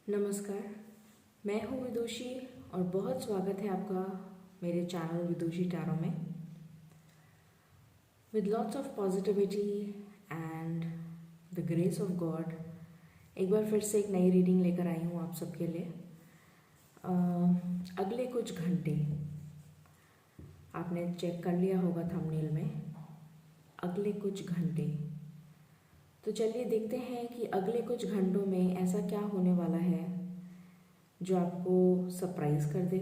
नमस्कार, मैं हूँ विदुषी और बहुत स्वागत है आपका मेरे चैनल विदुषी टैरो में। With lots of positivity and the grace of God एक बार फिर से एक नई रीडिंग लेकर आई हूँ आप सबके लिए। अगले कुछ घंटे आपने चेक कर लिया होगा थंबनेल में, अगले कुछ घंटे। तो चलिए देखते हैं कि अगले कुछ घंटों में ऐसा क्या होने वाला है जो आपको सरप्राइज़ कर दे।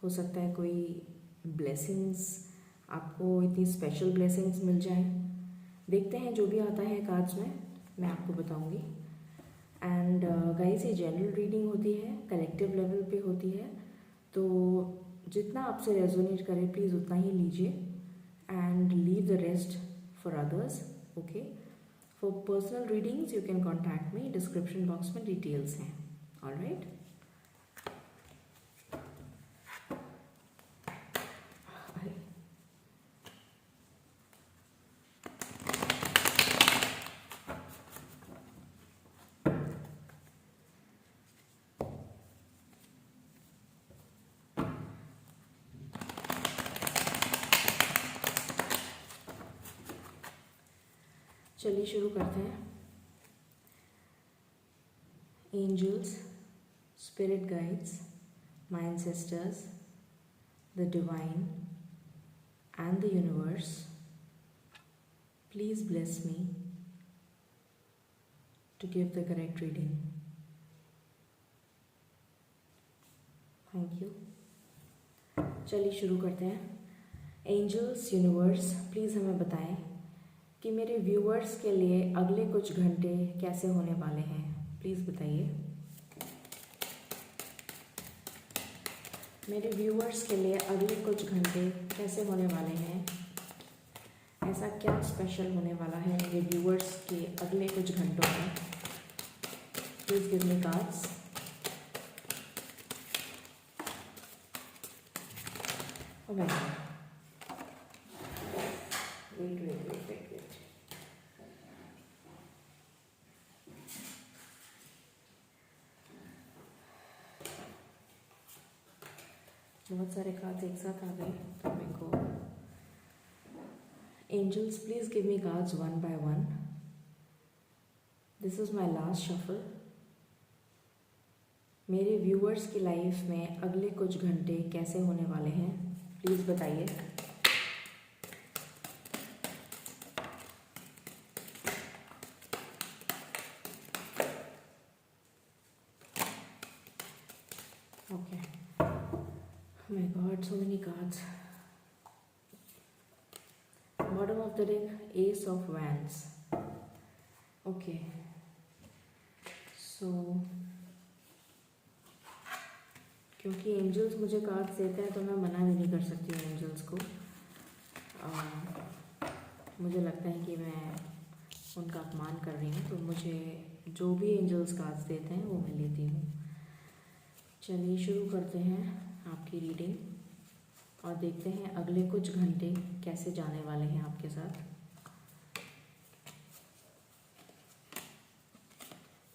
हो सकता है कोई ब्लेसिंग्स, आपको इतनी स्पेशल ब्लेसिंग्स मिल जाए। देखते हैं, जो भी आता है कार्ड्स में मैं आपको बताऊंगी। एंड गाइस, ये जनरल रीडिंग होती है, कलेक्टिव लेवल पे होती है, तो जितना आपसे रेजोनेट करे प्लीज़ उतना ही लीजिए and leave the rest for others. Okay, for personal readings you can contact me, description box में डिटेल्स हैं। ऑलराइट, चलिए शुरू करते हैं। Angels, spirit guides, my ancestors, the divine and the universe, please bless me to give the correct reading. Thank you. चलिए शुरू करते हैं। एंजल्स, यूनिवर्स, प्लीज़ हमें बताएं कि मेरे व्यूअर्स के लिए अगले कुछ घंटे कैसे होने वाले हैं। प्लीज़ बताइए। मेरे व्यूअर्स के लिए अगले कुछ घंटे कैसे होने वाले हैं, ऐसा क्या स्पेशल होने वाला है मेरे व्यूअर्स के अगले कुछ घंटों में। Please give me cards. Oh my god, wait. बहुत सारे कार्ड्स एक साथ आ गए तो मेरे को। Angels, please give me cards one by one. This is my last shuffle. मेरे व्यूअर्स की लाइफ में अगले कुछ घंटे कैसे होने वाले हैं, प्लीज़ बताइए। Okay, my god, so many cards. Bottom of the deck, ace of wands. Okay, so क्योंकि एंजल्स मुझे कार्ड्स देते हैं तो मैं मना भी नहीं कर सकती हूँ एंजल्स को। मुझे लगता है कि मैं उनका अपमान कर रही हूँ, तो मुझे जो भी एंजल्स कार्ड्स देते हैं वो मैं लेती हूँ। चलिए शुरू करते हैं आपकी रीडिंग और देखते हैं अगले कुछ घंटे कैसे जाने वाले हैं आपके साथ।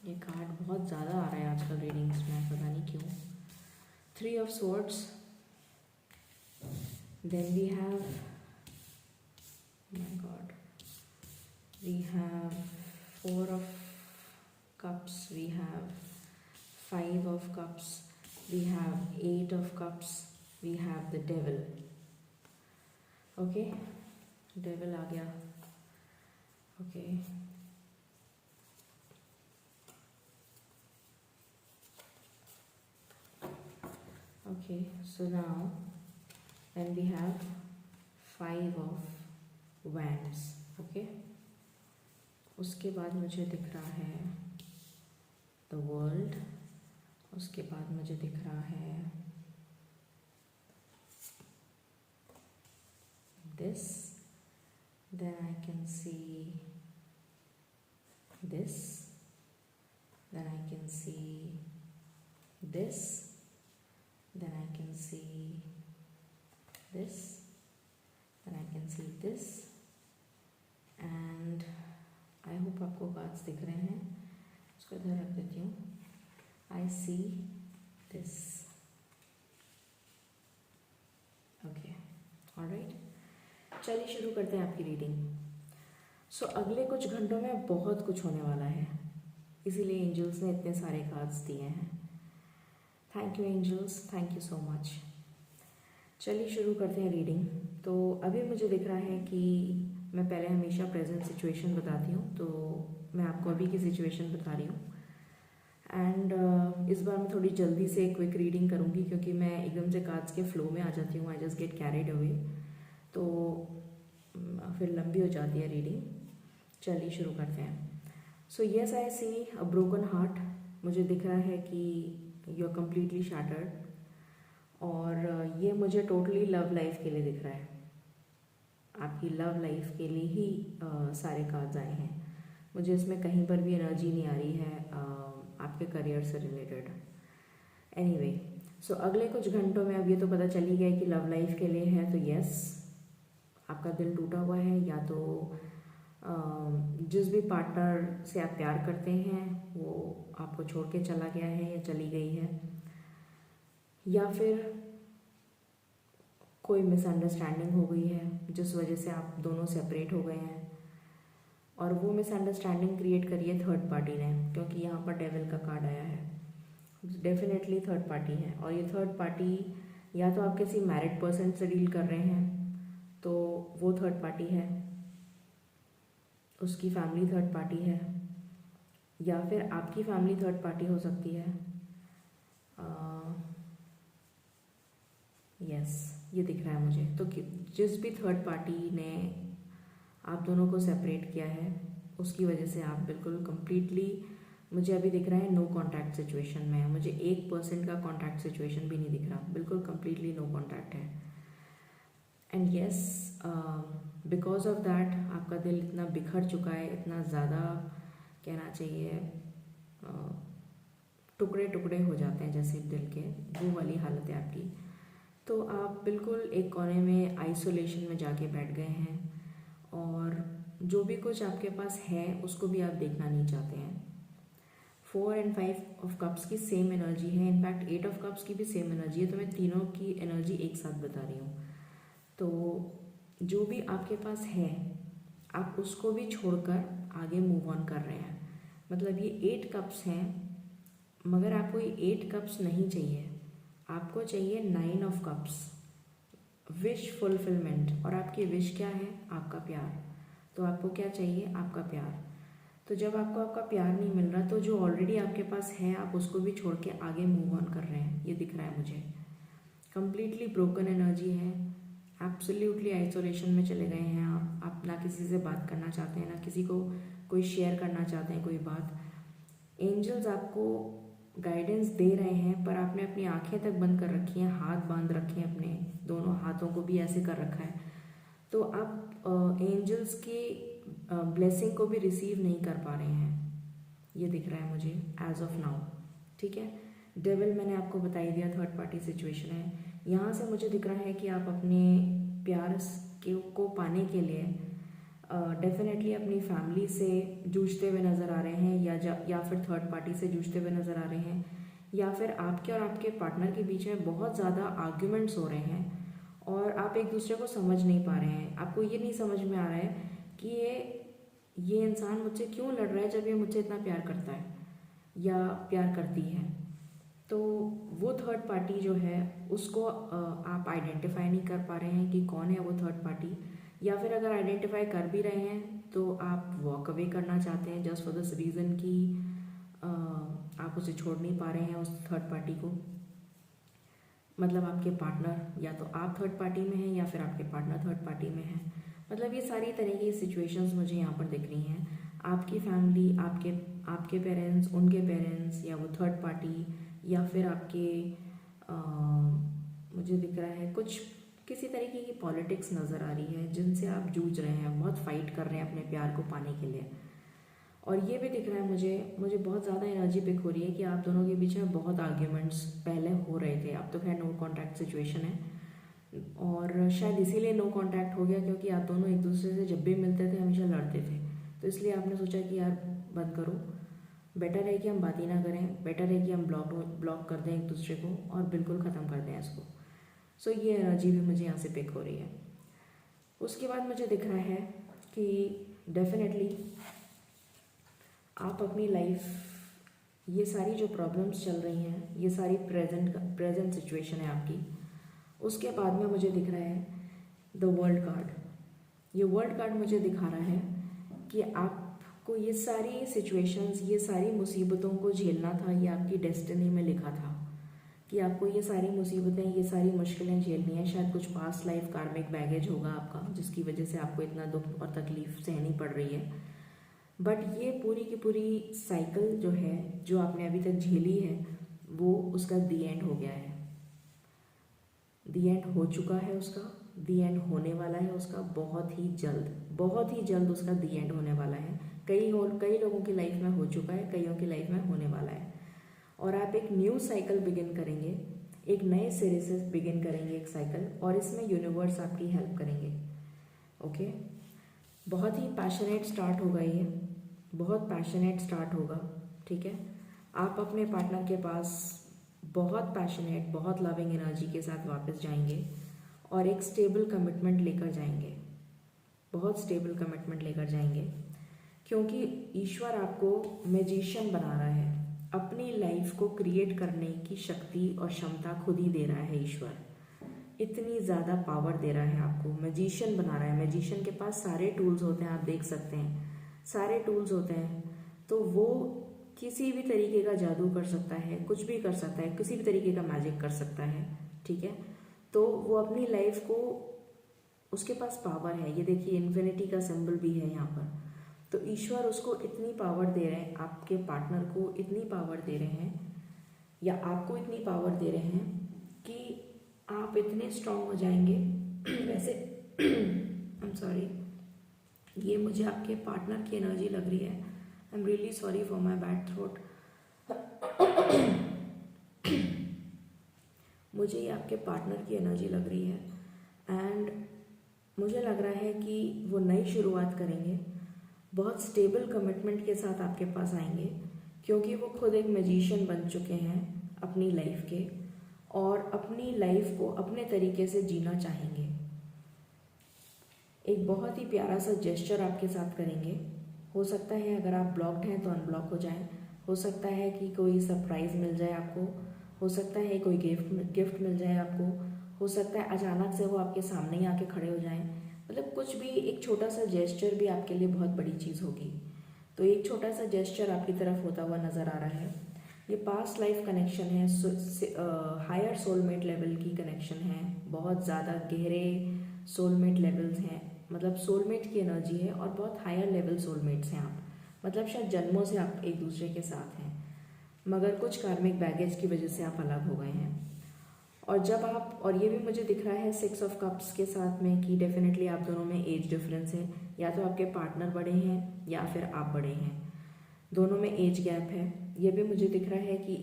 ये कार्ड बहुत ज़्यादा आ रहा है आजकल रीडिंग्स में, पता नहीं क्यों। 3 of swords, then we have, oh my god, we have 4 of cups, we have 5 of cups, we have 8 of cups, we have the devil. Okay, devil आ गया। Okay, okay, so now then we have 5 of wands. Okay, उसके बाद मुझे दिख रहा है the world, उसके बाद मुझे दिख रहा है this, then I can see this, then I can see this, then I can see this, then I can see this, and I hope आपको कार्ड्स दिख रहे हैं। इसको इधर रख देती हूँ। I I see this. Okay, alright. चलिए शुरू करते हैं आपकी रीडिंग। सो अगले कुछ घंटों में बहुत कुछ होने वाला है, इसीलिए एंजल्स ने इतने सारे कार्ड्स दिए हैं। Thank you angels, thank you so much. चलिए शुरू करते हैं रीडिंग। तो अभी मुझे दिख रहा है कि मैं पहले हमेशा प्रेजेंट सिचुएशन बताती हूँ, तो मैं आपको अभी की सिचुएशन बता रही हूँ। एंड इस बार मैं थोड़ी जल्दी से क्विक रीडिंग करूँगी, क्योंकि मैं एकदम से कार्ड्स के फ्लो में आ जाती हूँ। I just get carried away, तो फिर लंबी हो जाती है रीडिंग। चलिए शुरू करते हैं। So yes, I see a broken heart. मुझे दिख रहा है कि यू आर कम्प्लीटली शैटर्ड, और ये मुझे टोटली लव लाइफ के लिए दिख रहा है। आपकी लव लाइफ के लिए ही सारे कार्ड्स आए हैं। मुझे इसमें कहीं पर भी एनर्जी नहीं आ रही है आपके करियर से रिलेटेड। एनीवे, सो अगले कुछ घंटों में अब ये तो पता चल ही गया कि लव लाइफ के लिए है, तो यस, आपका दिल टूटा हुआ है, या तो जिस भी पार्टनर से आप प्यार करते हैं वो आपको छोड़ के चला गया है या चली गई है, या फिर कोई मिसअंडरस्टैंडिंग हो गई है जिस वजह से आप दोनों सेपरेट हो गए हैं। और वो मिसअंडरस्टैंडिंग क्रिएट करी है थर्ड पार्टी ने, क्योंकि यहाँ पर डेविल का कार्ड आया है। डेफिनेटली थर्ड पार्टी है, और ये थर्ड पार्टी या तो आप किसी मैरिड पर्सन से डील कर रहे हैं, तो वो थर्ड पार्टी है, उसकी फैमिली थर्ड पार्टी है, या फिर आपकी फैमिली थर्ड पार्टी हो सकती है। यस, ये दिख रहा है मुझे। तो जिस भी थर्ड पार्टी ने आप दोनों को सेपरेट किया है, उसकी वजह से आप बिल्कुल कंप्लीटली, मुझे अभी दिख रहा है नो कॉन्टैक्ट सिचुएशन में है। मुझे 1% का कॉन्टैक्ट सिचुएशन भी नहीं दिख रहा, बिल्कुल कंप्लीटली नो कॉन्टैक्ट है। And yes, because of that आपका दिल इतना बिखर चुका है, इतना ज़्यादा कहना चाहिए टुकड़े टुकड़े हो जाते हैं जैसे दिल के, वो वाली हालत है आपकी। तो आप बिल्कुल एक कोने में आइसोलेशन में जाके बैठ गए हैं, और जो भी कुछ आपके पास है उसको भी आप देखना नहीं चाहते हैं। 4 और 5 ऑफ कप्स की सेम एनर्जी है, इनफैक्ट 8 ऑफ कप्स की भी सेम एनर्जी है, तो मैं तीनों की एनर्जी एक साथ बता रही हूँ। तो जो भी आपके पास है आप उसको भी छोड़कर आगे मूव ऑन कर रहे हैं। मतलब ये 8 कप्स हैं, मगर आपको ये 8 कप्स नहीं चाहिए, आपको चाहिए 9 ऑफ कप्स, विश फुलफिलमेंट। और आपकी विश क्या है? आपका प्यार। तो आपको क्या चाहिए? आपका प्यार। तो जब आपको आपका प्यार नहीं मिल रहा, तो जो ऑलरेडी आपके पास है आप उसको भी छोड़ के आगे मूव ऑन कर रहे हैं, ये दिख रहा है मुझे। कंप्लीटली ब्रोकन एनर्जी है, एब्सोल्युटली आइसोलेशन में चले गए हैं आप ना किसी से बात करना चाहते हैं, ना किसी को कोई शेयर करना चाहते हैं कोई बात। एंजल्स आपको गाइडेंस दे रहे हैं, पर आपने अपनी आंखें तक बंद कर रखी हैं, हाथ बांध रखे हैं, अपने दोनों हाथों को भी ऐसे कर रखा है। तो आप एंजल्स की ब्लेसिंग को भी रिसीव नहीं कर पा रहे हैं, ये दिख रहा है मुझे एज ऑफ नाउ। ठीक है, डेविल मैंने आपको बता ही दिया, थर्ड पार्टी सिचुएशन है। यहाँ से मुझे दिख रहा है कि आप अपने प्यार को पाने के लिए डेफिनेटली अपनी फैमिली से जूझते हुए नज़र आ रहे हैं, या फिर थर्ड पार्टी से जूझते हुए नज़र आ रहे हैं, या फिर आपके और आपके पार्टनर के बीच में बहुत ज़्यादा आर्ग्यूमेंट्स हो रहे हैं और आप एक दूसरे को समझ नहीं पा रहे हैं। आपको ये नहीं समझ में आ रहा है कि ये इंसान मुझसे क्यों लड़ रहा है जब ये मुझसे इतना प्यार करता है या प्यार करती है। तो वो थर्ड पार्टी जो है उसको आप आइडेंटिफाई नहीं कर पा रहे हैं कि कौन है वो थर्ड पार्टी, या फिर अगर आइडेंटिफाई कर भी रहे हैं तो आप वॉक अवे करना चाहते हैं जस्ट फॉर दिस रीज़न कि आप उसे छोड़ नहीं पा रहे हैं उस थर्ड पार्टी को। मतलब आपके पार्टनर, या तो आप थर्ड पार्टी में हैं या फिर आपके पार्टनर थर्ड पार्टी में है। मतलब ये सारी तरह की सिचुएशंस मुझे यहाँ पर दिख रही हैं। आपकी फैमिली, आपके पेरेंट्स, उनके पेरेंट्स, या वो थर्ड पार्टी, या फिर आपके मुझे दिख रहा है कुछ किसी तरीके की पॉलिटिक्स नज़र आ रही है जिनसे आप जूझ रहे हैं, बहुत फाइट कर रहे हैं अपने प्यार को पाने के लिए। और ये भी दिख रहा है मुझे बहुत ज़्यादा एनर्जी पिक हो रही है कि आप दोनों के बीच में बहुत आर्ग्यूमेंट्स पहले हो रहे थे। अब तो खैर नो कॉन्टैक्ट सिचुएशन है, और शायद इसीलिए नो कॉन्टैक्ट हो गया क्योंकि आप दोनों एक दूसरे से जब भी मिलते थे हमेशा लड़ते थे, तो इसलिए आपने सोचा कि यार बंद करो, बेटर है कि हम बात ही ना करें, बेटर है कि हम ब्लॉक कर दें एक दूसरे को और बिल्कुल ख़त्म कर दें इसको। सो ये एनर्जी भी मुझे यहाँ से पिक हो रही है। उसके बाद मुझे दिख रहा है कि डेफिनेटली आप अपनी लाइफ, ये सारी जो प्रॉब्लम्स चल रही हैं, ये सारी प्रेजेंट सिचुएशन है आपकी, उसके बाद में मुझे दिख रहा है द वर्ल्ड कार्ड। ये वर्ल्ड कार्ड मुझे दिखा रहा है कि आपको ये सारी सिचुएशंस, ये सारी मुसीबतों को झेलना था, ये आपकी डेस्टिनी में लिखा था कि आपको ये सारी मुसीबतें, ये सारी मुश्किलें झेलनी है। शायद कुछ पास्ट लाइफ कार्मिक बैगेज होगा आपका, जिसकी वजह से आपको इतना दुख और तकलीफ सहनी पड़ रही है। बट ये पूरी की पूरी साइकिल जो है, जो आपने अभी तक झेली है, वो उसका दी एंड हो गया है, दी एंड हो चुका है उसका, दी एंड होने वाला है उसका, बहुत ही जल्द उसका दी एंड होने वाला है। कई लोगों की लाइफ में हो चुका है, कईयों की लाइफ में होने वाला है। और आप एक न्यू साइकिल बिगिन करेंगे, एक नए सिरे से बिगिन करेंगे एक साइकिल, और इसमें यूनिवर्स आपकी हेल्प करेंगे। ओके, बहुत ही पैशनेट स्टार्ट होगा ये, बहुत पैशनेट स्टार्ट होगा। ठीक है, आप अपने पार्टनर के पास बहुत पैशनेट, बहुत लविंग एनर्जी के साथ वापस जाएंगे और एक स्टेबल कमिटमेंट लेकर जाएंगे, बहुत स्टेबल कमिटमेंट लेकर जाएंगे, क्योंकि ईश्वर आपको मैजिशियन बना रहा है। अपनी लाइफ को क्रिएट करने की शक्ति और क्षमता खुद ही दे रहा है ईश्वर, इतनी ज़्यादा पावर दे रहा है आपको, मैजिशियन बना रहा है। मैजिशियन के पास सारे टूल्स होते हैं, आप देख सकते हैं, सारे टूल्स होते हैं। तो वो किसी भी तरीके का जादू कर सकता है, कुछ भी कर सकता है, किसी भी तरीके का मैजिक कर सकता है। ठीक है, तो वो अपनी लाइफ को, उसके पास पावर है। ये देखिए इन्फिनिटी का सिंबल भी है यहाँ पर। तो ईश्वर उसको इतनी पावर दे रहे हैं, आपके पार्टनर को इतनी पावर दे रहे हैं, या आपको इतनी पावर दे रहे हैं कि आप इतने स्ट्रांग हो जाएंगे। वैसे आई एम सॉरी, ये मुझे आपके पार्टनर की एनर्जी लग रही है। I am really sorry for my bad throat. मुझे ये आपके पार्टनर की एनर्जी लग रही है, एंड मुझे लग रहा है कि वो नई शुरुआत करेंगे, बहुत स्टेबल कमिटमेंट के साथ आपके पास आएंगे, क्योंकि वो खुद एक मैजिशियन बन चुके हैं अपनी लाइफ के, और अपनी लाइफ को अपने तरीके से जीना चाहेंगे। एक बहुत ही प्यारा सा जेस्चर आपके साथ करेंगे। हो सकता है अगर आप ब्लॉक्ड हैं तो अनब्लॉक हो जाएं, हो सकता है कि कोई सरप्राइज़ मिल जाए आपको, हो सकता है कोई गिफ्ट मिल जाए आपको, हो सकता है अचानक से वो आपके सामने ही आके खड़े हो जाएं। मतलब कुछ भी, एक छोटा सा जेस्चर भी आपके लिए बहुत बड़ी चीज़ होगी। तो एक छोटा सा जेस्चर आपकी तरफ होता हुआ नज़र आ रहा है। ये पास्ट लाइफ कनेक्शन है, हायर सोलमेट लेवल की कनेक्शन है, बहुत ज़्यादा गहरे सोलमेट लेवल्स हैं, मतलब सोलमेट की एनर्जी है, और बहुत हायर लेवल सोलमेट्स हैं आप, मतलब शायद जन्मों से आप एक दूसरे के साथ हैं, मगर कुछ कार्मिक बैगेज की वजह से आप अलग हो गए हैं। और जब आप, और ये भी मुझे दिख रहा है 6 ऑफ कप्स के साथ में कि डेफिनेटली आप दोनों में एज डिफरेंस है, या तो आपके पार्टनर बड़े हैं या फिर आप बड़े हैं, दोनों में एज गैप है। ये भी मुझे दिख रहा है कि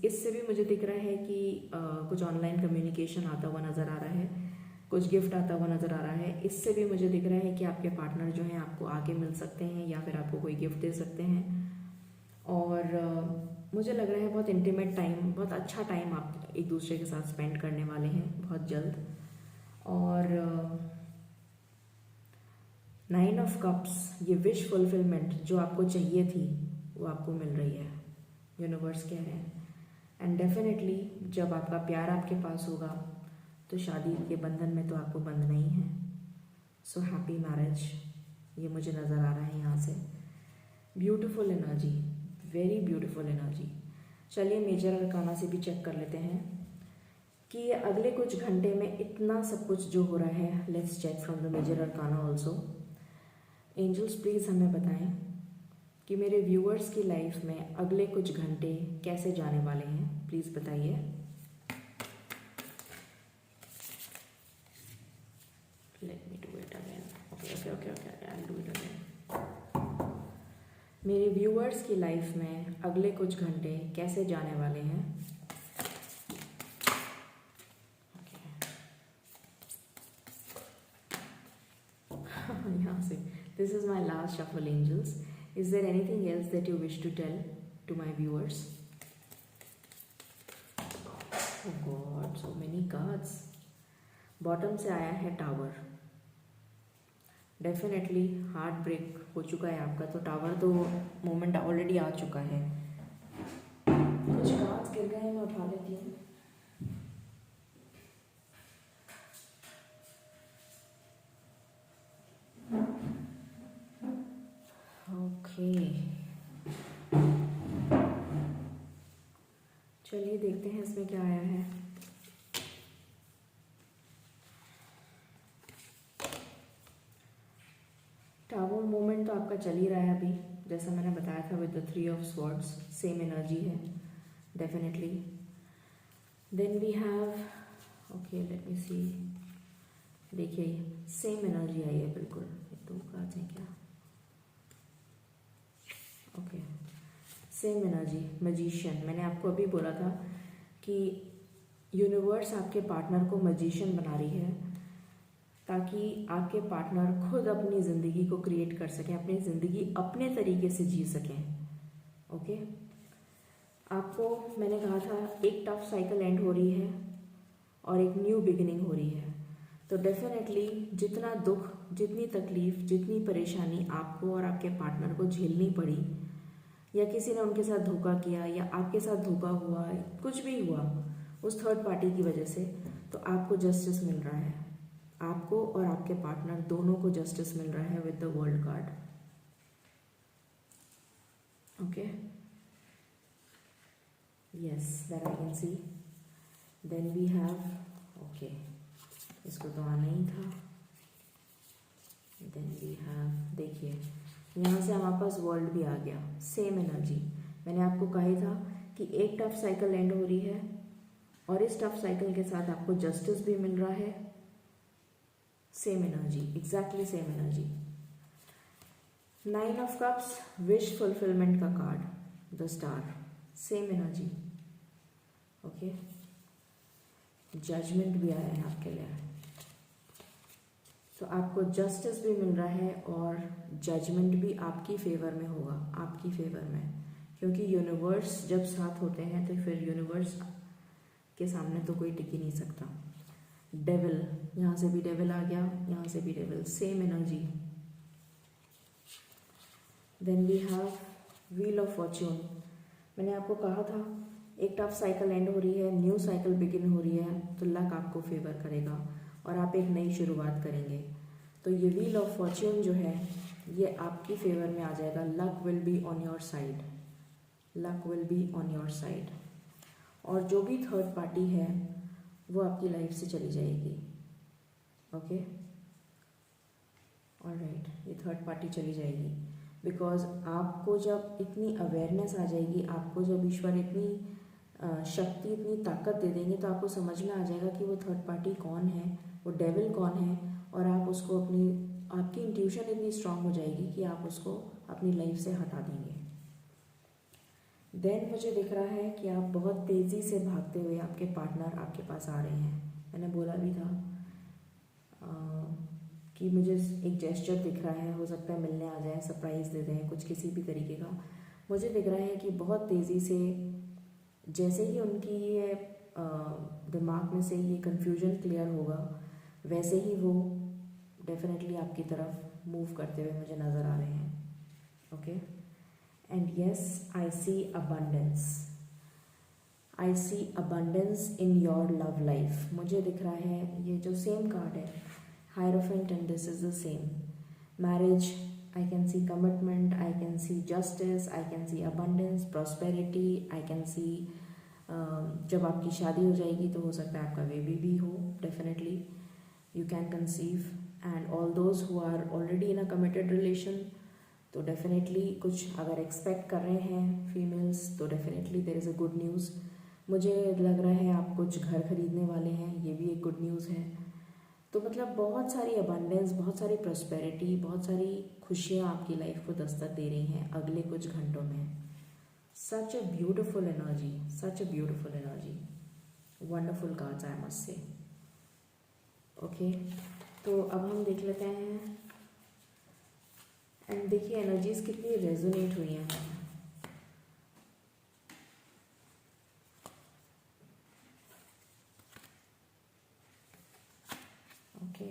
इससे भी मुझे दिख रहा है कि कुछ ऑनलाइन कम्युनिकेशन आता हुआ नज़र आ रहा है, कुछ गिफ्ट आता हुआ नज़र आ रहा है। इससे भी मुझे दिख रहा है कि आपके पार्टनर जो हैं आपको आगे मिल सकते हैं, या फिर आपको कोई गिफ्ट दे सकते हैं। और मुझे लग रहा है बहुत इंटीमेट टाइम, बहुत अच्छा टाइम आप एक दूसरे के साथ स्पेंड करने वाले हैं बहुत जल्द। और 9 ऑफ कप्स, ये विश फुलफिलमेंट जो आपको चाहिए थी वो आपको मिल रही है, यूनिवर्स कह रहे हैं। एंड डेफिनेटली जब आपका प्यार आपके पास होगा तो शादी के बंधन में तो आपको बंधना ही है। सो हैप्पी मैरिज, ये मुझे नज़र आ रहा है यहाँ से। Beautiful energy, very beautiful energy. चलिए मेजर अरकाना से भी चेक कर लेते हैं कि ये अगले कुछ घंटे में इतना सब कुछ जो हो रहा है। Let's check from the major arcana also. Angels please हमें बताएं कि मेरे व्यूअर्स की लाइफ में अगले कुछ घंटे कैसे जाने वाले हैं, प्लीज़ बताइए। Let me do it again. Okay, I do it again. मेरे व्यूअर्स की लाइफ में अगले कुछ घंटे कैसे जाने वाले हैं। यहाँ से, this is my last shuffle angels. Is there anything else that you wish to tell? to my viewers. Oh God, so many cards. Bottom से आया है टावर. डेफिनेटली हार्ट ब्रेक हो चुका है आपका, तो टावर तो मोमेंट ऑलरेडी आ चुका है. कुछ कार्ड्स गिर गए हैं, मैं उठा लेती हूँ. ओके, चलिए देखते हैं इसमें क्या आया है. टावर मोमेंट तो आपका चल ही रहा है अभी, जैसा मैंने बताया था with the 3 of swords. Same energy है definitely. Then we have, okay let me see. देखिए सेम एनर्जी आई है बिल्कुल. 2 कार्ड्स हैं क्या? Okay, same energy. मैजिशियन. मैंने आपको अभी बोला था कि यूनिवर्स आपके पार्टनर को मैजिशियन बना रही है ताकि आपके पार्टनर खुद अपनी ज़िंदगी को क्रिएट कर सकें, अपनी ज़िंदगी अपने तरीके से जी सकें. ओके, आपको मैंने कहा था एक टफ साइकिल एंड हो रही है और एक न्यू बिगिनिंग हो रही है. तो डेफिनेटली जितना दुख, जितनी तकलीफ, जितनी परेशानी आपको और आपके पार्टनर को झेलनी पड़ी, या किसी ने उनके साथ धोखा किया या आपके साथ धोखा हुआ, कुछ भी हुआ उस थर्ड पार्टी की वजह से, तो आपको जस्टिस मिल रहा है. आपको और आपके पार्टनर दोनों को जस्टिस मिल रहा है with the world card. Okay, yes, that I can see. Then we have, okay, इसको तो आना ही था. देन वी हैव, देखिए यहाँ से हमारे पास वर्ल्ड भी आ गया. Same energy. मैंने आपको कहा ही था कि एक टफ साइकिल एंड हो रही है और इस टफ साइकिल के साथ आपको जस्टिस भी मिल रहा है. Same energy, exactly same energy. 9 of cups, wish fulfilment का card, the star. Same energy. Okay, judgement भी आया है आपके लिए. तो आपको जस्टिस भी मिल रहा है और जजमेंट भी आपकी फेवर में होगा, आपकी फेवर में, क्योंकि यूनिवर्स जब साथ होते हैं तो फिर यूनिवर्स के सामने तो कोई टिक ही नहीं सकता. डेविल, यहाँ से भी डेविल आ गया, यहाँ से भी devil. Same energy. Then we have wheel of fortune. मैंने आपको कहा था एक टफ साइकिल एंड हो रही है, न्यू साइकिल बिगिन हो रही है, तो लक आपको फेवर करेगा और आप एक नई शुरुआत करेंगे. तो ये व्हील ऑफ फॉर्च्यून जो है ये आपकी फेवर में आ जाएगा. Luck will be on your side. Luck will be on your side. और जो भी थर्ड पार्टी है वो आपकी लाइफ से चली जाएगी. ओके, ऑलराइट, ये थर्ड पार्टी चली जाएगी बिकॉज आपको जब इतनी अवेयरनेस आ जाएगी, आपको जब ईश्वर इतनी शक्ति, इतनी ताकत दे देंगे, तो आपको समझ में आ जाएगा कि वो थर्ड पार्टी कौन है, वो डेविल कौन है, और आप उसको आपकी इंट्यूशन इतनी स्ट्रांग हो जाएगी कि आप उसको अपनी लाइफ से हटा देंगे. देन मुझे दिख रहा है कि आप बहुत तेज़ी से भागते हुए आपके पार्टनर आपके पास आ रहे हैं. मैंने बोला भी था कि मुझे एक जेस्चर दिख रहा है, हो सकता है मिलने आ जाए, सरप्राइज़ दे दें, कुछ किसी भी तरीके का. मुझे दिख रहा है कि बहुत तेज़ी से, जैसे ही उनकी ये दिमाग में से ये कन्फ्यूजन क्लियर होगा, वैसे ही वो डेफिनेटली आपकी तरफ मूव करते हुए मुझे नज़र आ रहे हैं. Okay, and yes, I see abundance. I see abundance in your love life. मुझे दिख रहा है, ये जो सेम कार्ड है, Hierophant, and this is the same. Marriage, I can see commitment, I can see justice, I can see abundance, prosperity, I can see जब आपकी शादी हो जाएगी तो हो सकता है आपका बेबी भी हो. Definitely you can conceive. And all those who are already in a committed relation, तो डेफिनेटली कुछ अगर एक्सपेक्ट कर रहे हैं फीमेल्स, तो definitely there is a good news. मुझे लग रहा है आप कुछ घर खरीदने वाले हैं, ये भी एक गुड न्यूज़ है. तो मतलब बहुत सारी अबंडेंस, बहुत सारी प्रॉस्पेरिटी, बहुत सारी खुशियाँ आपकी लाइफ को दस्तक दे रही हैं अगले कुछ घंटों में. Such a beautiful energy, such a beautiful energy. Wonderful cards, I must say. Okay, तो अब हम देख लेते हैं. एंड देखिए एनर्जीज कितनी रेजोनेट हुई हैं. ओके,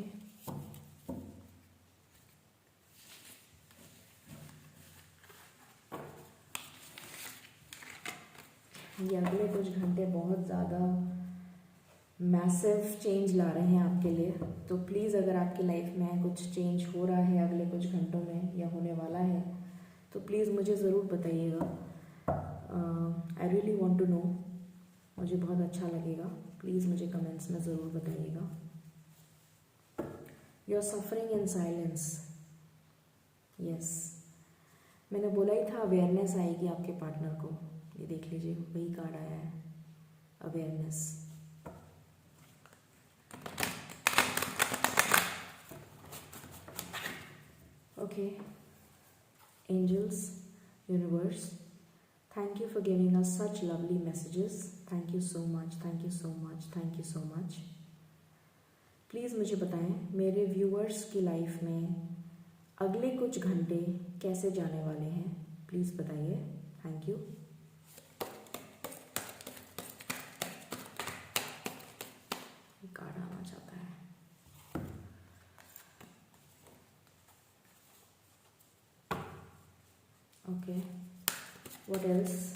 ये अगले कुछ घंटे बहुत ज़्यादा मैसिव चेंज ला रहे हैं आपके लिए। तो प्लीज़ अगर आपकी लाइफ में कुछ चेंज हो रहा है अगले कुछ घंटों में या होने वाला है तो प्लीज़ मुझे ज़रूर बताइएगा। I really want to know, मुझे बहुत अच्छा लगेगा। प्लीज़ मुझे कमेंट्स में ज़रूर बताइएगा। You are suffering in silence, yes, मैंने बोला ही था अवेयरनेस आएगी आपके पार्टनर को। ये देख लीजिए, वही कार्ड आया है, awareness. Okay, angels, universe, thank you for giving us such lovely messages. Thank you so much, thank you so much, thank you so much. Please मुझे बताएं मेरे व्यूअर्स की लाइफ में अगले कुछ घंटे कैसे जाने वाले हैं, प्लीज़ बताइए। Thank you. कार्ड आना चाहता है। Okay, what else?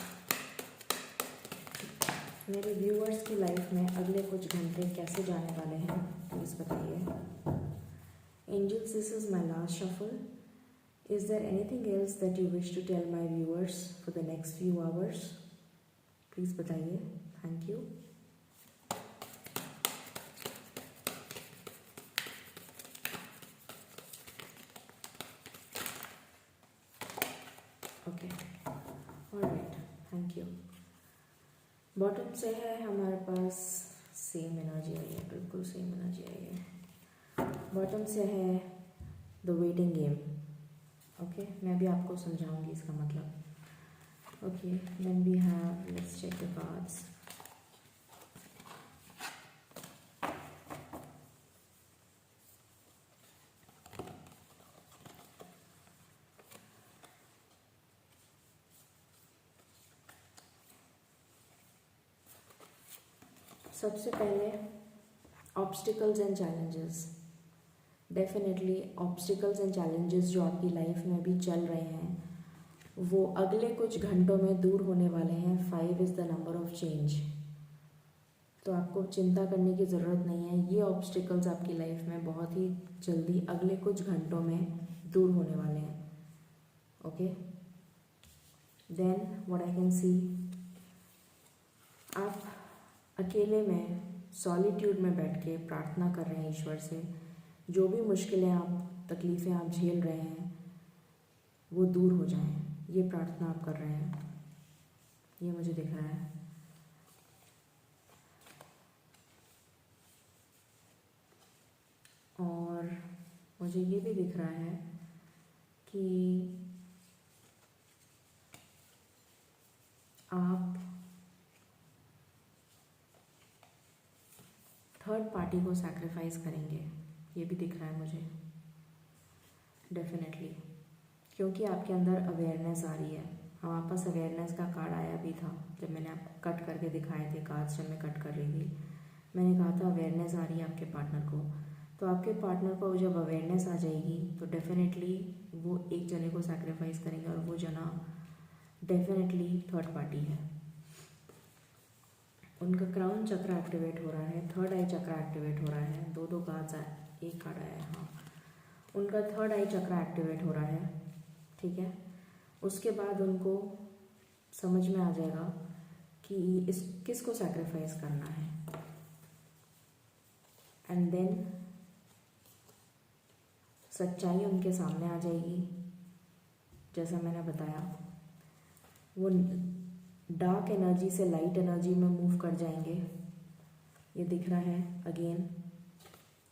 मेरे व्यूअर्स की लाइफ में अगले कुछ घंटे कैसे जाने वाले हैं, प्लीज़ बताइए। Angels, this is my last shuffle. Is there anything else that you wish to tell my viewers for the next few hours, please बताइए। Thank you. Okay, alright, thank you. Bottom से है हमारे पास same energy आई है, बिल्कुल same energy आई है। Bottom से है the waiting game. Okay, मैं भी आपको समझाऊंगी इसका मतलब। Okay, then we have, let's check the cards. सबसे पहले obstacles and challenges. Definitely obstacles and challenges जो आपकी लाइफ में अभी चल रहे हैं वो अगले कुछ घंटों में दूर होने वाले हैं। 5 is the number of change. तो आपको चिंता करने की ज़रूरत नहीं है। ये ऑब्स्टिकल्स आपकी लाइफ में बहुत ही जल्दी अगले कुछ घंटों में दूर होने वाले हैं। Okay, then what I can see, आप अकेले में सॉलिट्यूड में बैठ के प्रार्थना कर रहे हैं ईश्वर से। जो भी मुश्किलें आप, तकलीफ़ें आप झेल रहे हैं वो दूर हो जाएं, ये प्रार्थना आप कर रहे हैं। ये मुझे दिख रहा है। और मुझे ये भी दिख रहा है कि आप थर्ड पार्टी को सैक्रिफाइस करेंगे, ये भी दिख रहा है मुझे डेफिनेटली, क्योंकि आपके अंदर अवेयरनेस आ रही है। हमारे पास अवेयरनेस का कार्ड आया भी था जब मैंने आप कट करके दिखाए थे कार्ड्स। जब मैं कट कर रही थी मैंने कहा था अवेयरनेस आ रही है आपके पार्टनर को। तो आपके पार्टनर को जब अवेयरनेस आ जाएगी तो डेफिनेटली वो एक जने को सैक्रिफाइस करेंगे और वो जना डेफिनेटली थर्ड पार्टी है। उनका क्राउन चक्र एक्टिवेट हो रहा है, थर्ड आई चक्र एक्टिवेट हो रहा है। दो कार्ड्स आए, एक कार्ड आया है, हाँ। उनका थर्ड आई चक्र एक्टिवेट हो रहा है, ठीक है। उसके बाद उनको समझ में आ जाएगा कि इस किसको सैक्रिफाइस करना है। एंड देन सच्चाई उनके सामने आ जाएगी। जैसा मैंने बताया, वो डार्क एनर्जी से लाइट एनर्जी में मूव कर जाएंगे। ये दिख रहा है again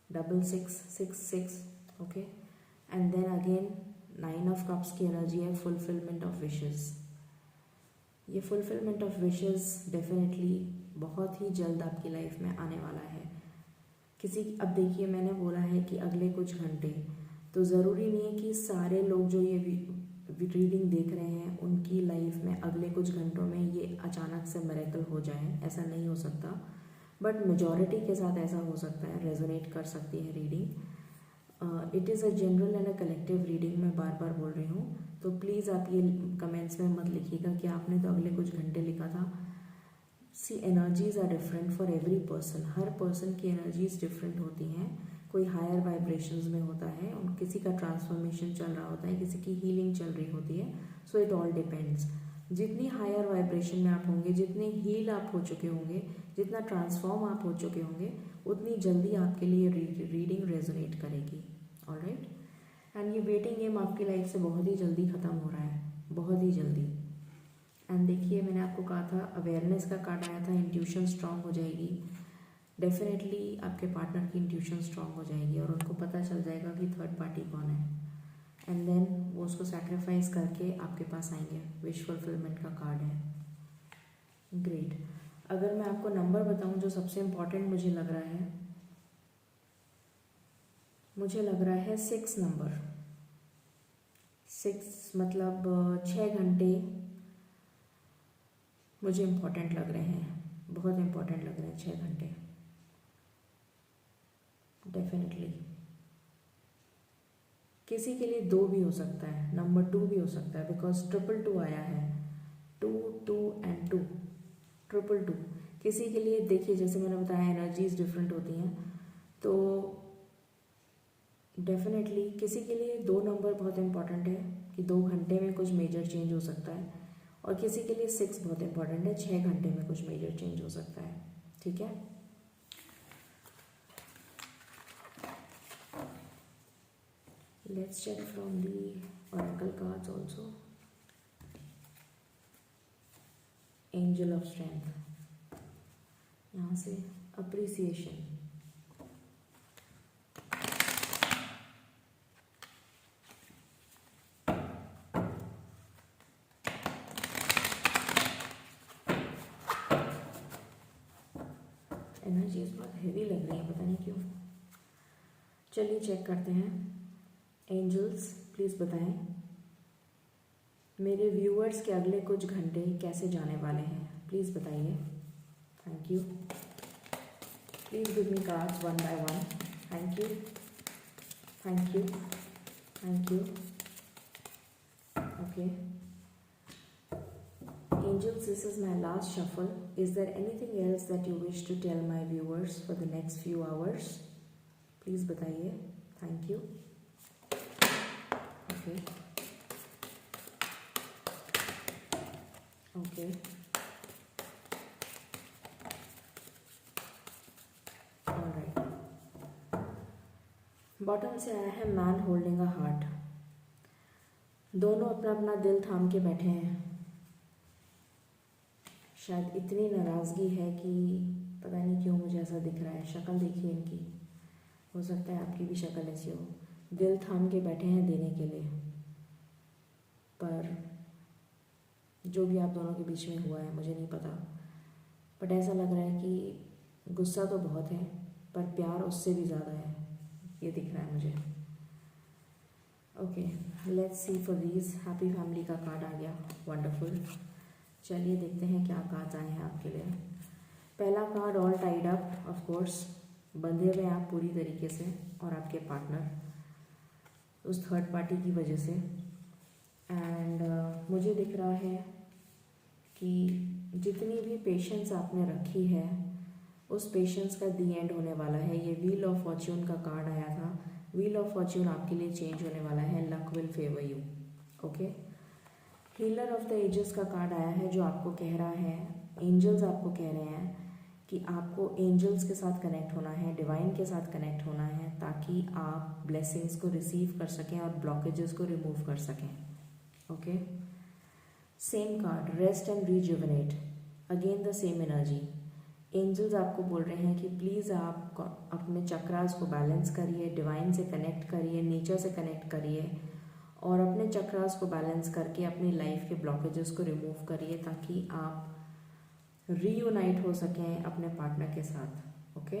6666, okay. And then again 9 of cups की एनर्जी है, फुलफिलमेंट ऑफ विशेस। ये फुलफिलमेंट ऑफ विशेस डेफिनेटली बहुत ही जल्द आपकी लाइफ में आने वाला है। अब देखिए, मैंने बोला है कि अगले कुछ घंटे, तो ज़रूरी नहीं है कि सारे लोग जो ये रीडिंग देख रहे हैं उनकी लाइफ में अगले कुछ घंटों में ये अचानक से मिरेकल हो जाए, ऐसा नहीं हो सकता। बट मेजॉरिटी के साथ ऐसा हो सकता है, रेजोनेट कर सकती है reading. It is a general and a collective reading, मैं बार बार बोल रही हूँ, तो प्लीज़ आप ये कमेंट्स में मत लिखिएगा कि आपने तो अगले कुछ घंटे लिखा था। See energies are different for every person, हर पर्सन की एनर्जीज डिफरेंट होती हैं। कोई हायर वाइब्रेशंस में होता है और किसी का ट्रांसफॉर्मेशन चल रहा होता है, किसी की हीलिंग चल रही होती है। So it all depends. जितनी हायर वाइब्रेशन में आप होंगे, जितने हील आप हो चुके होंगे, जितना ट्रांसफॉर्म आप हो चुके होंगे, उतनी जल्दी आपके लिए रीडिंग रेजोनेट करेगी। ऑलराइट, एंड ये वेटिंग गेम आपकी लाइफ से बहुत ही जल्दी ख़त्म हो रहा है, बहुत ही जल्दी। एंड देखिए, मैंने आपको कहा था अवेयरनेस का कार्ड आया था, इंट्यूशन स्ट्रांग हो जाएगी। डेफिनेटली आपके पार्टनर की इंट्यूशन स्ट्रांग हो जाएगी और उनको पता चल जाएगा कि थर्ड पार्टी कौन है, एंड देन वो उसको सैक्रिफाइस करके आपके पास आएंगे। विश फुलफिलमेंट का कार्ड है। ग्रेट। अगर मैं आपको नंबर बताऊं जो सबसे इम्पॉर्टेंट मुझे लग रहा है, मुझे लग रहा है 6 नंबर। 6 मतलब 6 घंटे मुझे इम्पॉर्टेंट लग रहे हैं, बहुत इम्पॉर्टेंट लग रहे हैं 6 घंटे डेफिनेटली। किसी के लिए 2 भी हो सकता है, नंबर 2 भी हो सकता है, बिकॉज 222 आया है, 2 2 एंड 2, 222। किसी के लिए देखिए, जैसे मैंने बताया एनर्जीज डिफरेंट होती हैं, तो डेफिनेटली किसी के लिए 2 नंबर बहुत इंपॉर्टेंट है कि 2 घंटे में कुछ मेजर चेंज हो सकता है, और किसी के लिए 6 बहुत इंपॉर्टेंट है, 6 घंटे में कुछ मेजर चेंज हो सकता है। ठीक है, let's check from the oracle cards also. Angel of strength, यहाँ से अप्रिसिएशन, एनर्जीज बहुत हैवी लग रही है, पता नहीं क्यों। चलिए चेक करते हैं। एंजल्स प्लीज़ बताएं मेरे व्यूअर्स के अगले कुछ घंटे कैसे जाने वाले हैं, प्लीज़ बताइए। Thank you. Please give me cards one by one. Thank you, thank you, thank you. Okay angels, this is my last shuffle. Is there anything else that you wish to tell my viewers for the next few hours? Please बताइए। Thank you. Okay. Okay. All right. Bottom से आया है man holding a heart. दोनों अपना अपना दिल थाम के बैठे हैं। शायद इतनी नाराज़गी है कि पता नहीं क्यों मुझे ऐसा दिख रहा है। शक्ल देखिए इनकी, हो सकता है आपकी भी शक्ल ऐसी हो। दिल थाम के बैठे हैं देने के लिए, पर जो भी आप दोनों के बीच में हुआ है मुझे नहीं पता, बट ऐसा लग रहा है कि गुस्सा तो बहुत है पर प्यार उससे भी ज़्यादा है, ये दिख रहा है मुझे। Okay, let's see for these. Happy family का कार्ड आ गया, वंडरफुल। चलिए देखते हैं क्या कार्ड्स आए हैं आपके लिए। पहला card all tied up, of course बंधे हुए आप पूरी तरीके से और आपके पार्टनर उस थर्ड पार्टी की वजह से। एंड मुझे दिख रहा है कि जितनी भी पेशेंस आपने रखी है उस पेशेंस का दी एंड होने वाला है। ये व्हील ऑफ फॉर्च्यून का कार्ड आया था। व्हील ऑफ फॉर्च्यून आपके लिए चेंज होने वाला है। Luck will favour you. Okay, healer of the ages का कार्ड आया है जो आपको कह रहा है, एंजल्स आपको कह रहे हैं कि आपको एंजल्स के साथ कनेक्ट होना है, डिवाइन के साथ कनेक्ट होना है, ताकि आप ब्लेसिंग्स को रिसीव कर सकें और ब्लॉकेजेस को रिमूव कर सकें। Okay, same card rest and rejuvenate, again the same energy. Angels आपको बोल रहे हैं कि प्लीज़ आप अपने चक्रास को बैलेंस करिए, डिवाइन से कनेक्ट करिए, नेचर से कनेक्ट करिए और अपने चक्रास को बैलेंस करके अपनी लाइफ के ब्लॉकेजेस को रिमूव करिए ताकि आप रीयूनाइट हो सकें अपने पार्टनर के साथ। Okay,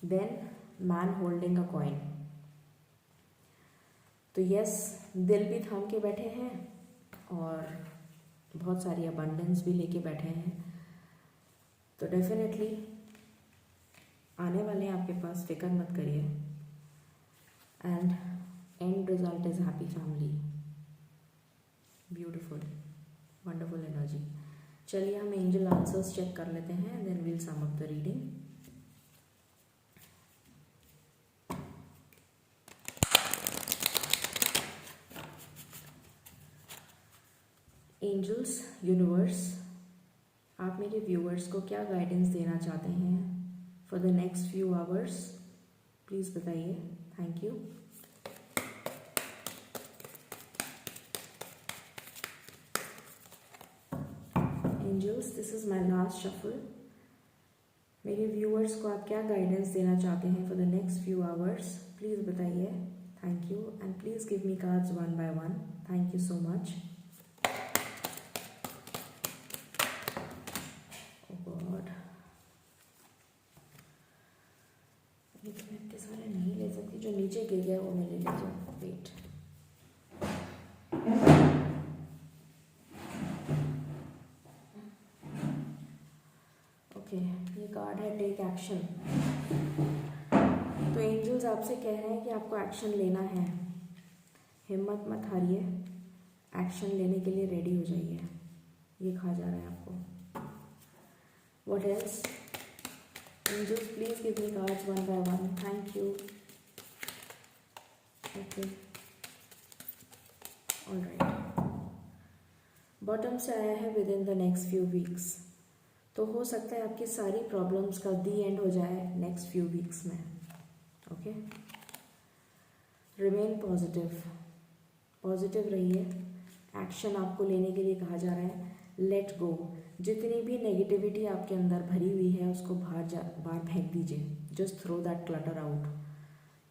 then man holding a coin. तो यस, दिल भी थाम के बैठे हैं और बहुत सारी अबंडेंस भी लेके बैठे हैं। तो डेफिनेटली आने वाले हैं आपके पास, फिक्र मत करिए। And end result is happy family, beautiful, wonderful energy. चलिए हम एंजल आंसर्स चेक कर लेते हैं, then will sum up the reading. Angels, universe, आप मेरे व्यूअर्स को क्या गाइडेंस देना चाहते हैं for the next few hours, please बताइए। Thank you. Angels, this is my last shuffle. मेरे व्यूअर्स को आप क्या गाइडेंस देना चाहते हैं for the next few hours, please बताइए। Thank you and please give me cards one by one. Thank you so much. इतने सारे नहीं ले सकती, जो नीचे गिर गया वो मैं ले लेती हूँ। वेट, ओके, ये कार्ड है टेक एक्शन। तो एंजल्स आपसे कह रहे हैं कि आपको एक्शन लेना है, हिम्मत मत हारिए, एक्शन लेने के लिए रेडी हो जाइए, ये कहा जा रहा है आपको। What else? Angels please give me cards one by one. Thank you. Okay, all right. Bottom से आया है within the next few weeks, तो हो सकता है आपकी सारी प्रॉब्लम्स का दी एंड हो जाए नेक्स्ट फ्यू वीक्स में। ओके, रिमेन पॉजिटिव, पॉजिटिव रहिए। एक्शन आपको लेने के लिए कहा जा रहा है। लेट गो, जितनी भी नेगेटिविटी आपके अंदर भरी हुई है उसको बाहर फेंक दीजिए। Just throw that clutter out,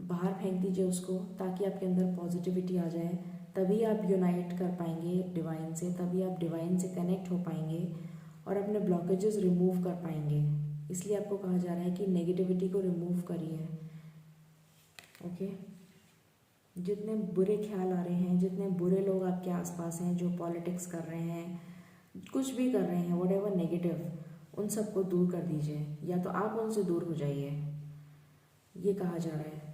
बाहर फेंक दीजिए उसको, ताकि आपके अंदर पॉजिटिविटी आ जाए। तभी आप यूनाइट कर पाएंगे डिवाइन से, तभी आप डिवाइन से कनेक्ट हो पाएंगे और अपने ब्लॉकेजेस रिमूव कर पाएंगे। इसलिए आपको कहा जा रहा है कि नेगेटिविटी को रिमूव करिए। ओके, जितने बुरे ख्याल आ रहे हैं, जितने बुरे लोग आपके आसपास हैं जो पॉलिटिक्स कर रहे हैं, कुछ भी कर रहे हैं, व्हाटएवर नेगेटिव, उन सबको दूर कर दीजिए, या तो आप उनसे दूर हो जाइए, ये कहा जा रहा है।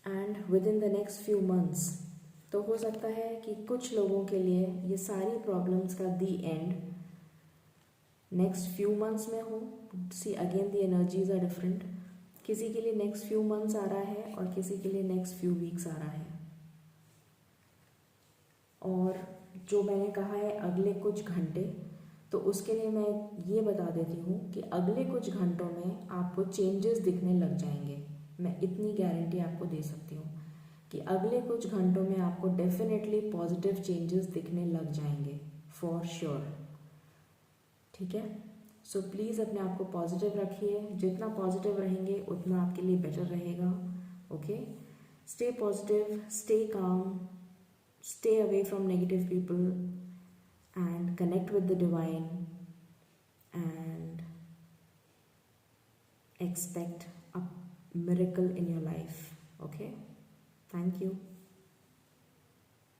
And with in the next few months, तो हो सकता है कि कुछ लोगों के लिए ये सारी प्रॉब्लम्स का the end next few months में हो। See again the energies are different. किसी के लिए नेक्स्ट फ्यू मंथ्स आ रहा है और किसी के लिए नेक्स्ट फ्यू वीक्स आ रहा है। और जो मैंने कहा है अगले कुछ घंटे, तो उसके लिए मैं ये बता देती हूँ कि अगले कुछ घंटों में आपको चेंजेस दिखने लग जाएंगे। मैं इतनी गारंटी आपको दे सकती हूँ कि अगले कुछ घंटों में आपको डेफिनेटली पॉजिटिव चेंजेस दिखने लग जाएंगे, फॉर श्योर। ठीक है, सो प्लीज़ अपने आप को पॉजिटिव रखिए। जितना पॉजिटिव रहेंगे उतना आपके लिए बेटर रहेगा। Okay, stay positive, stay calm, stay away from negative people and connect with the divine and expect a miracle in your life. Okay, thank you.